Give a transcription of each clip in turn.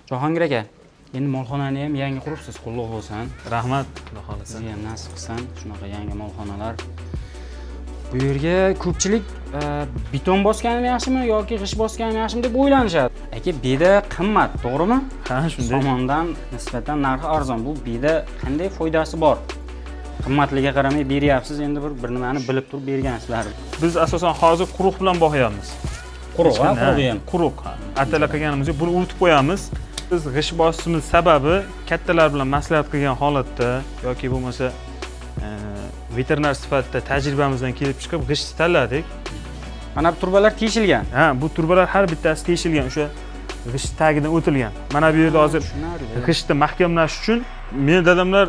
Jahongir aka, endi molxonani ham yangi quribsiz, qutlug' bo'lsin. Rahmat, xudo xolasa. Sizga ham nasib qilsin shunaqa yangi molxonalar. Bu yerga ko'pchilik beton bosganmi yaxshimi yoki g'isht bosganmi yaxshimi deb o'ylanishadi. Aka, beda qimmat, to'g'rimi? Ha, shunday. Somondan nisbatan narxi arzon. Bu beda qanday foydasi bor? Qimmatligiga qaramay beryapsiz, endi bir nimani bilib turib bergansizlar. Biz asosan hozir quruq bilan boqyapmiz. Quruq ham. Quruq. Atalar qilganimizda buni urtib qo'yamiz. Biz g'isht bosishimiz sababi kattalar bilan maslahat qilgan holatda yoki bo'lmasa veterinar sifatida tajribamizdan kelib chiqib g'isht tanladik. Mana bu turbalar teshilgan. Ha, bu turbalar har bittasi teshilgan, o'sha g'isht tagidan o'tilgan. Mana bu yerda hozir g'ishtni mahkamlash uchun men dadamlar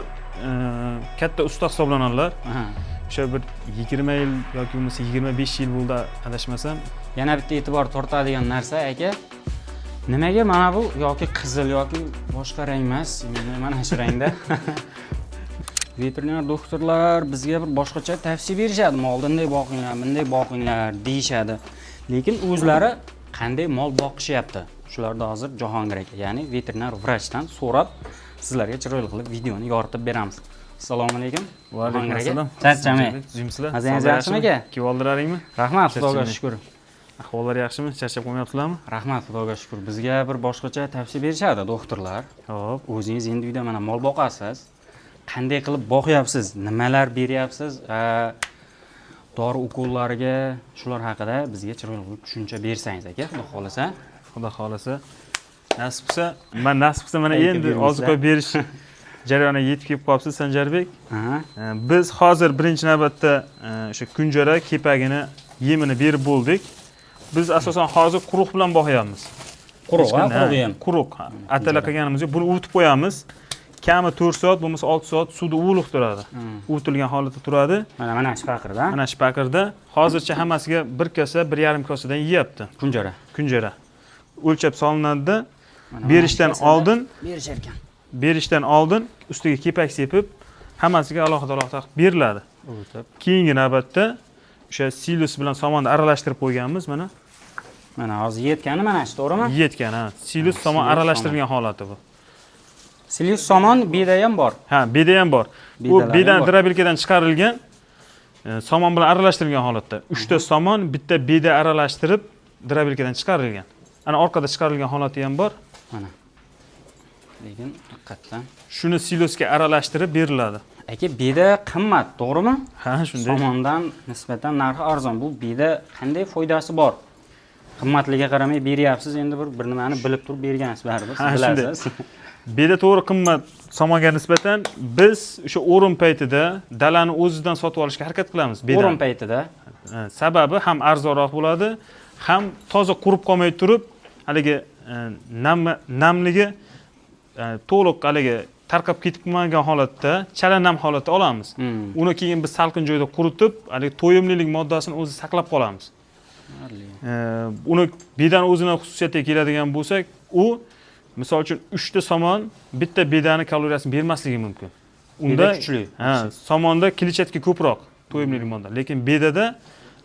katta usta hisoblanadilar. O'sha bir 20 yil yoki bo'lmasa 25 yil bo'ldi adashmasam. Yana bitta e'tibor tortadigan narsa aka, nimaga mana bu yoki qizil yoki boshqa rang emas, mana shu rangda. Veterinar doktorlar bizga bir boshqacha tavsiya berishadi. Molni bunday boqinglar, bunday boqinglar deyishadi. Lekin o'zlari qanday mol boqishyapti? Shularda hozir Jahongir aka, ya'ni veterinar vrachdan so'rab sizlarga chiroyli qilib videoni yoritib beramiz. Assalomu alaykum. Va alaykum assalom. Charchamay. Jimsizlar. Mazingiz yaxshimi aka? Kivoldiraringmi? Rahmat, Xudoga shukr. Ahvollar yaxshimi? Charchab qolmayapsizlarmi? Rahmat, Xudoga shukr. Bizga bir boshqacha tavsiya berishadi doktorlar. Xo'p. O'zingiz endi uyda mana mol boqasiz. Qanday qilib boqyapsiz? Nimalar beryapsiz? Dori ukollariga shular haqida bizga chiroyli qilib tushuncha bersangiz aka, xudo xolasa. Xudo xolasa. Nasib qilsa mana endi oziq berish jarayoniga yetib kelib qolibsiz Sanjarbek. Biz hozir birinchi navbatda o'sha kunjara kepagini yemini berib bo'ldik. Biz asosan hozir quruq bilan boqyapmiz. Quruq ham. Quruq. Atalar qilganimizda buni urtib qo'yamiz. Kami 4 soat bo'lmasa 6 soat suvda uvuliq turadi. Uvutilgan holatda turadi. Mana shu paqirda. Mana shu paqirda hozircha hammasiga 1 kosa, 1,5 kosadan yeyapti. Kunjara. O'lchab solinadi. Berishdan oldin ustiga kepak sepib, hammasiga alohida beriladi. Keyingi navbatda o'sha silus bilan somonni aralashtirib qo'yganmiz mana. Mana hozir yetgani mana shu, to'g'rimi? Yetgan, ha. Silus somon aralashtirilgan holati bu. Silus somon beda ham bor. Ha, beda ham bor. Bu bedan drabelkadan chiqarilgan somon bilan aralashtirilgan holatda. 3 ta somon, bitta beda aralashtirib drabelkadan chiqarilgan. Ana orqada chiqarilgan holati ham bor. Mana. Lekin haqiqatan shuni silusga aralashtirib beriladi. Aka, beda qimmat, to'g'rimi? Ha, shunday. Somondan nisbatan narxi arzon. Bu beda qanday foydasi bor? Qimmatligiga qaramay beryapsiz, endi bir nimani bilib turib bergansizlar, siz bilasiz. Beda to'g'ri qimmat somonga nisbatan biz o'sha o'rim paytida dalani o'zidan sotib olishga harakat qilamiz. O'rim paytida. Sababi ham arzonroq bo'ladi, ham toza qurib qolmay turib, haligi namligi to'liq haligi tarqab ketib qolmagan holatda, chala nam holatda olamiz. Uni keyin biz salqin joyda quritib, haligi to'yimlilik moddasini o'zi saqlab qolamiz. Uni bedan o'zining xususiyatiga keladigan bo'lsak, u misol uchun 3 ta somon bitta bedani kaloriyasini bermasligi mumkin. Unda kuchli. Ha, somonda kletchatka ko'proq, to'yimli modda. Lekin bedada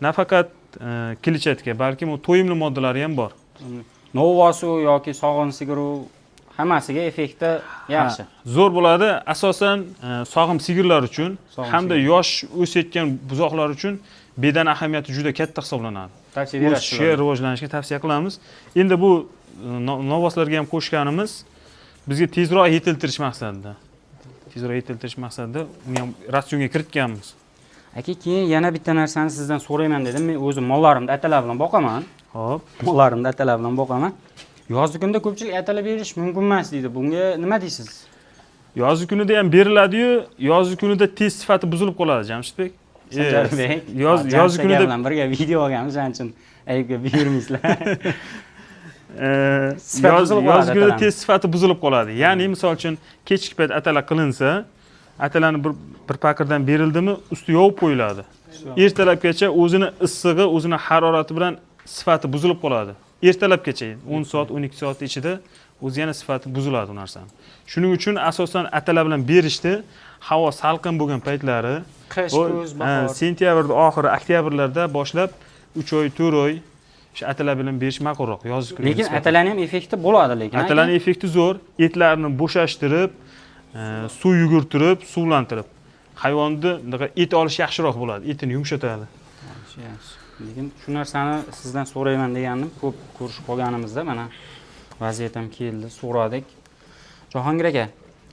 nafaqat kletchatka, balki u to'yimli moddalari ham bor. Novosu yoki sog'in sigiru hammasiga effekti yaxshi. Zo'r bo'ladi, asosan sog'im sigirlar uchun hamda yosh o'sayotgan buzoqlar uchun bedan ahamiyati juda katta hisoblanadi. Tavsiya berasiz. O'sishga, rivojlanishga tavsiya qilamiz. Endi bu novoslarga ham qo'shganimiz bizga tezroq yetiltirish maqsadida. Uni ham ratsionga kiritganmiz. Aka, keyin yana bitta narsani sizdan so'rayman dedim. Men o'zim mollarimni atalar bilan boqaman. Xo'p. Mollarimni atalar bilan boqaman. Yozgi kunda ko'pchilik atalab berish mumkin emas deydi. Bunga nima deysiz? Yozgi kunida ham beriladi-yu, yozgi kunida tez sifati buzilib qoladi, Jamshidbek. Sanjarbek. Yozgi kunida bilan birga video olganmiz, shuning uchun aybga buyurmaysizlar. Yozgi kunida tez sifati buzilib qoladi. Ya'ni misol uchun kechki payt atalar qilinsa, atalarni bir paqirdan berildimi, usti yovib qo'yiladi. Ertalabgacha o'zini issig'i, o'zini harorati bilan sifati buzilib qoladi. Ertalabgacha 10 soat, 12 soat ichida o'zi yana sifati buziladi u narsani. Shuning uchun asosan atalar bilan berishdi, havo salqin bo'lgan paytlari, qish, kuz, bahor, sentyabrda oxiri, oktyabrlarda boshlab 3 oy, 4 oy o'sha atalar bilan berish ma'qulroq yozgi kunga Lekin nisbatan. atalarning ham effekti bo'ladi lekin. Atalarning effekti zo'r. Etlarni bo'shashtirib, suv yugurtirib, suvlantirib. Hayvonni et olish yaxshiroq bo'ladi, etini yumshatadi. Lekin shu narsani sizdan so'rayman degandim. Ko'p ko'rishib qolganimizda mana vaziyat ham keldi, so'radik. Jahongir aka,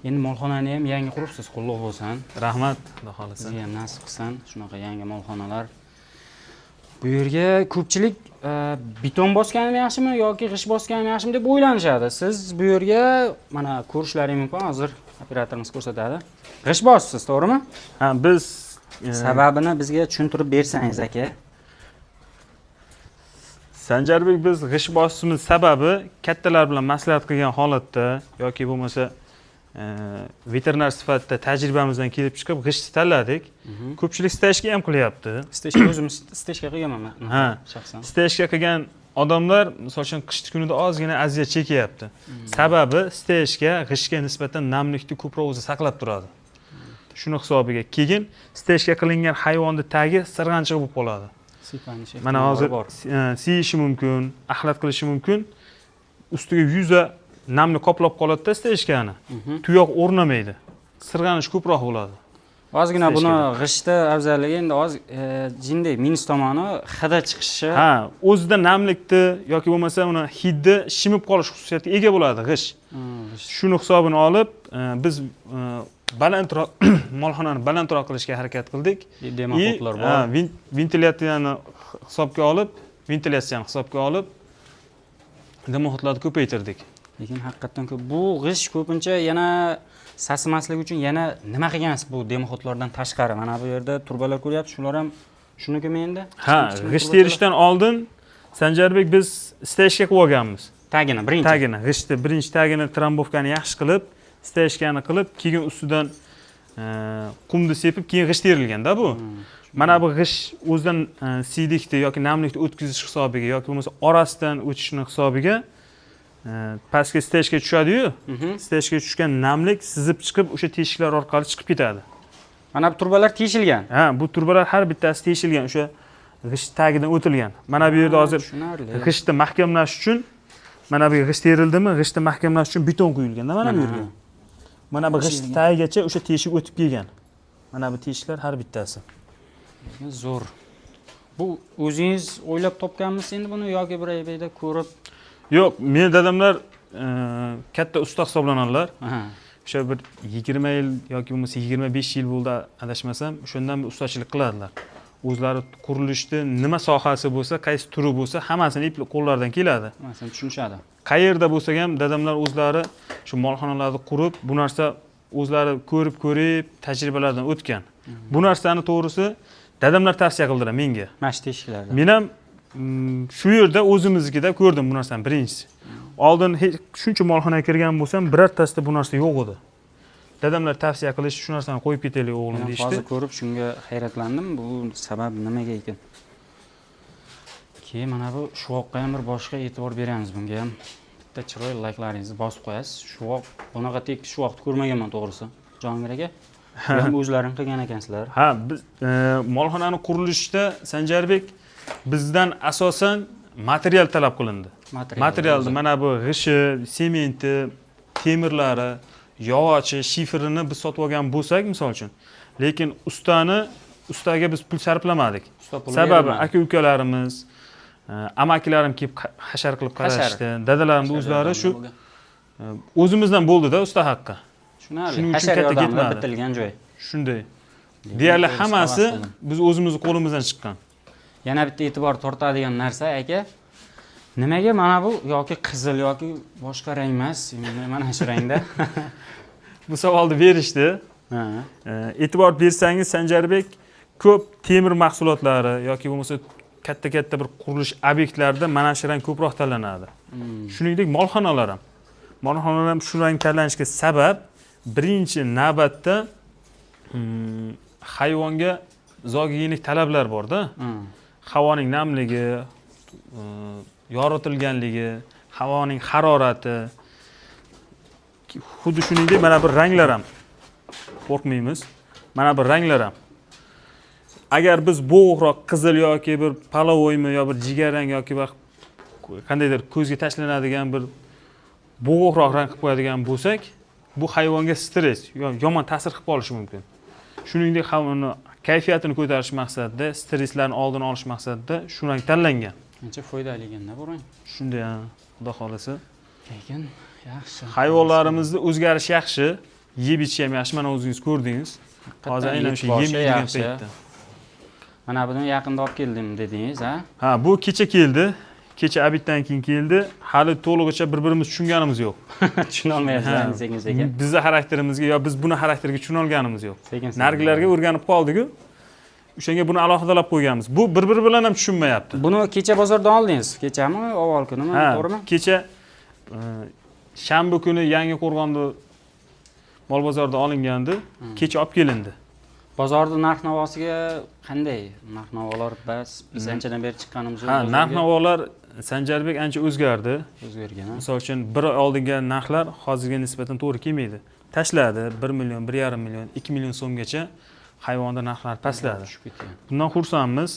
endi molxonani ham yangi quribsiz, qutlug' bo'lsin. Rahmat, xudo xolasa. Sizga ham nasib qilsin shunaqa yangi molxonalar. Bu yerga ko'pchilik beton bosganimi yaxshimi yoki g'isht bosganimi yaxshimi deb o'ylanishadi. Siz bu yerga mana ko'rishlaring mumkin, hozir operatorimiz ko'rsatadi. G'isht bossiz, to'g'rimi? Ha, biz Sababini bizga tushuntirib bersangiz aka. Sanjarbek, biz g'isht bosishimiz sababi kattalar bilan maslahat qilgan holatda yoki bo'lmasa veterinar sifatida tajribamizdan kelib chiqib g'isht tanladik. Ko'pchilik stejga ham qilyapti. Stejga o'zim stejga qilganman men. Ha, shaxsan. stejga qilgan odamlar misol uchun qish kunida ozgina aziyat chekyapti. Sababi stejga g'ishtga nisbatan namlikni ko'proq o'zi saqlab turadi. Shuni hisobiga keyin stejga qilingan hayvonning tagi sirg'anchiq bo'lib qoladi. Mana hozir siyishi mumkin, axlat qilishi mumkin. Ustiga yuza namni qoplab qoladi-da stejkani. Tuyoq o'rnamaydi. Sirg'anish ko'proq bo'ladi. Ozgina buni g'ishtda afzalligi endi jinday minus tomoni hidi chiqishi. Ha, o'zida namlikni yoki bo'lmasa uni hidni shimib qolish xususiyatiga ega bo'ladi g'isht. Shuni hisobini olib, biz balandroq molxonani balandroq qilishga harakat qildik. Demoxotlar bor. Ventilyatsiyani hisobga olib, demoxotlarni ko'paytirdik. Lekin haqiqatan ko'p. Bu g'isht ko'pincha yana sasimasligi uchun yana nima qilgansiz bu demoxotlardan tashqari? Mana bu yerda turbalar ko'ryapsiz, shular ham shuniki endi? Ha, g'isht terishdan oldin Sanjarbek biz stejga qilib olganmiz. Tagini, birinchi. Tagini, g'ishtni birinchi tagini trambovkani yaxshi qilib, stejkani qilib, keyin ustidan qumni sepib, keyin g'isht terilganda bu. Mana bu g'isht o'zidan siylikni yoki namlikni o'tkazish hisobiga yoki bo'lmasa orasidan o'tishning hisobiga pastga stejga tushadi-yu. Stejga tushgan namlik sizib chiqib, o'sha teshiklar orqali chiqib ketadi. Mana bu turbalar teshilgan. Ha, bu turbalar har bittasi teshilgan, o'sha g'isht tagidan o'tilgan. Mana bu yerda hozir g'ishtni mahkamlash uchun mana bu g'isht terildimi, g'ishtni mahkamlash uchun beton quyilganda mana bu yerga. Mana bu g'isht tagigacha o'sha teshik o'tib kelgan. Mana bu teshiklar har bittasi. Zo'r. Bu o'zingiz o'ylab topganmisiz endi buni yoki bir ayda ko'rib? Yo'q, men dadamlar katta usta hisoblanadilar. O'sha bir 20 yil yoki bo'lmasa 25 yil bo'ldi adashmasam, o'shandan ustachilik qiladilar. O'zlari qurilishda nima sohasi bo'lsa, qaysi turi bo'lsa, hammasini ip qo'llaridan keladi. Hammasini tushunishadi. Qayerda bo'lsa ham dadamlar o'zlari shu molxonalarni qurib, bu narsa o'zlari ko'rib, tajribalardan o'tgan. Bu narsani to'g'risi dadamlar tavsiya qildilar menga. Mash teshiklarda. Men ham shu yerda o'zimiznikida ko'rdim bu narsani birinchisi. Oldin shuncha molxonaga kirgan bo'lsam, birortasida bu narsa yo'q edi. Dadamlar tavsiya qilish, shu narsani qo'yib ketaylik o'g'lim deyishdi. Hozir ko'rib shunga hayratlandim. Bu sabab nimaga ekan? Keyin mana bu shuvoqqa ham bir boshqa e'tibor beramiz bunga ham. Bitta chiroyli layklaringizni bosib qo'yasiz. Shuvoq, bunaqa tekis shuvoqni ko'rmaganman to'g'risi. Jahongir aka, ham o'zlaring qilgan ekansizlar. Ha, biz molxonani qurilishida Sanjarbek bizdan asosan material talab qilindi. Materialni mana bu g'ishi, sementi, temirlari, yog'ochi, shiferini biz sotib olgan bo'lsak, misol uchun. Lekin ustaga biz pul sarflamadik. Sababi aka-ukalarimiz, amakilarim kelib hashar qilib qarashdi. Dadalarimning o'zlari shu o'zimizdan bo'ldi-da usta haqqi. Shuning uchun katta ketmadi. Bitilgan joy. Shunday. Deyarli hammasi biz o'zimizning qo'limizdan chiqqan. Yana bitta e'tibor tortadigan narsa aka, nimaga mana bu yoki qizil yoki boshqa rang emas, mana shu rangda? Bu savolni berishdi. E'tibor bersangiz Sanjarbek, ko'p temir mahsulotlari yoki bo'lmasa katta bir qurilish obyektlarida mana shu rang ko'proq tanlanadi. Shuningdek, molxonalar ham shu rang tanlanishiga sabab birinchi navbatda hayvonga zogiyenik talablar bor-da. Havoning namligi, yoritilganligi, havoning harorati. Xuddi shuningdek mana bir ranglar ham qo'rqmaymiz. Mana bir ranglar ham. Agar biz bo'g'roq qizil yoki bir palovoymi yo bir jigarrang yoki bir qandaydir ko'zga tashlanadigan bir bo'g'iqroq rang qilib qo'yadigan bo'lsak, bu hayvonga stress, yomon ta'sir qilib qolishi mumkin. Shuningdek, ham uni kayfiyatini ko'tarish maqsadida, stresslarni oldini olish maqsadida shu rang tanlangan. Ancha foydali ekan-da bu rang. Shunday ham, xudo xolasa. Lekin yaxshi. Hayvonlarimizda o'zgarish yaxshi, yeb ichish ham yaxshi. Mana o'zingiz ko'rdingiz. Hozir aynan o'sha yemaydigan paytda. Mana buni yaqinda olib keldim dedingiz, ha? Ha, bu kecha keldi. Kecha obeddan keyin keldi. Hali to'lig'icha bir-birimiz tushunganimiz yo'q. Tushuna olmayapsiz sekin-sekin. Bizning xarakterimizga yo biz buni xarakteriga tushuna olganimiz yo'q. Sekin-sekin. Nargilarga o'rganib qoldik-ku. O'shanga buni alohidalab qo'yganmiz. Bu bir-biri bilan ham tushunmayapti. Buni kecha bozordan oldingiz. Kechami, avval kunimi, to'g'rimi? Kecha shanba kuni Yangi Qo'rg'onda mol bozorida olingandi. Kecha olib kelindi. Bozorda narx-navosiga qanday? Narx-navolar biz anchadan beri chiqqanimiz yo'q. Ha, narx-navolar Sanjarbek ancha o'zgardi. O'zgargan. Misol uchun bir oy oldingi narxlar hozirga nisbatan to'g'ri kelmaydi. Tashladi 1 million, 1,5 million, 2 million so'mgacha hayvonda narxlar pastladi. Bundan xursandmiz.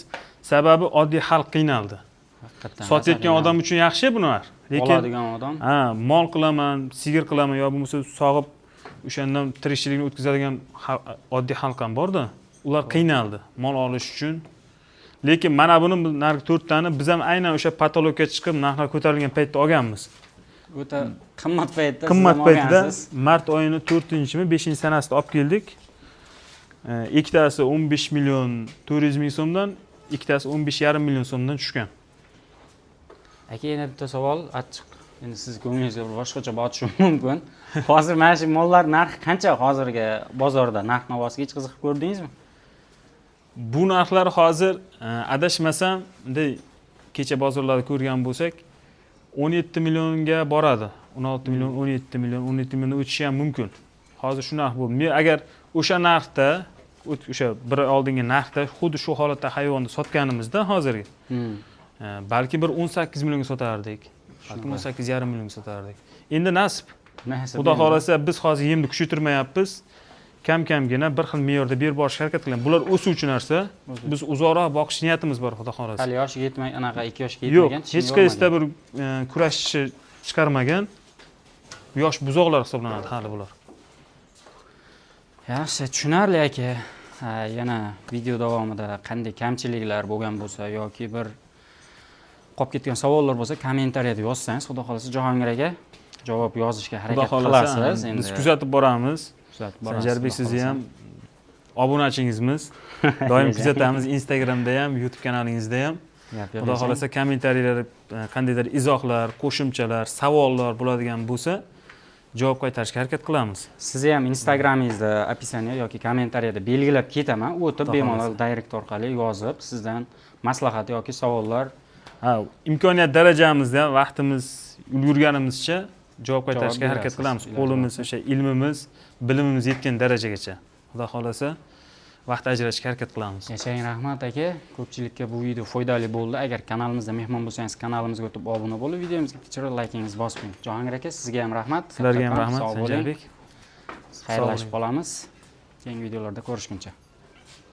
Sababi oddiy xalq qiynaldi. Haqiqatan. Sotayotgan odam uchun yaxshi bular. Lekin oladigan odam. ha, mol qilaman, sigir qilaman yo bo'lmasa sog'ib o'shandan tirikchilikni o'tkazadigan oddiy xalq ham bor-da. Ular qiynaldi mol olish uchun. Lekin mana buni nargi 4 tani biz ham aynan o'sha patologga chiqib narxlar ko'tarilgan paytda olganmiz. O'ta qimmat paytda Qimmat paytida mart oyining 4-mi, 5-sanasida olib keldik. Ikkitasi 15 million 400 ming so'mdan, ikkitasi 15,5 million so'mdan tushgan. Aka, yana bitta savol achchiq. Endi siz ko'nglingizga bir boshqacha botishi mumkin. Hozir mana shu mollar narxi qancha hozirgi bozorda? Narx-navosiga hech qiziqib ko'rdingizmi? Bu narxlar hozir adashmasam, bunday kecha bozorlarda ko'rgan bo'lsak, 17 millionga boradi. 16 million, 17 million, 17 million o'tishi ham mumkin. Hozir shu narx bo'ldi. Men agar o'sha narxda, o'sha bir oldingi narxda xuddi shu holatda hayvonni sotganimizda hozirgi, balki bir 18 millionga sotardik. Balki 18,5 millionga sotardik. Endi nasib. Xudo xolasa biz hozir yemni kuchaytirmayapmiz. Kam-kamgina bir xil me'yorda berib borishga harakat qilyapmiz. Bular o'suvchi narsa. Biz uzoqroq boqish niyatimiz bor, xudo xolasa. Hali yoshi yetmay, anaqa 2 yoshga yetmagan. Yo'q, hech qaysida bir kurashchi chiqarmagan. Yosh buzoqlar hisoblanadi hali bular. Yaxshi, tushunarli aka. Yana video davomida qanday kamchiliklar bo'lgan bo'lsa yoki bir qolib ketgan savollar bo'lsa, kommentariyada yozsangiz, xudo xolasa Jahongir aka javob yozishga harakat qilasiz. Endi biz kuzatib boramiz. Sanjarbek sizni ham obunachingizmiz. Doim kuzatamiz Instagramda ham, YouTube kanalingizda ham. Xudo xolasa kommentariyalar, qandaydir izohlar, qo'shimchalar, savollar bo'ladigan bo'lsa, javob qaytarishga harakat qilamiz. Sizni ham Instagramingizda описание yoki kommentariyada belgilab ketaman. O'tib bemalol direct orqali yozib, sizdan maslahat yoki savollar, imkoniyat darajamizda vaqtimiz ulgurganimizcha javob qaytarishga harakat qilamiz. Qo'limiz, o'sha ilmimiz, bilimimiz yetgan darajagacha. Xudo xolasa vaqt ajratishga harakat qilamiz. Yashang, rahmat aka. Ko'pchilikka bu video foydali bo'ldi. Agar kanalimizda mehmon bo'lsangiz, kanalimizga o'tib obuna bo'lib, videomizga chiroq laykingizni bosib qo'ying. Jahongir aka, sizga ham rahmat. Sizlarga ham rahmat, Sanjarbek. Xayrlashib qolamiz. Keyingi videolarda ko'rishguncha.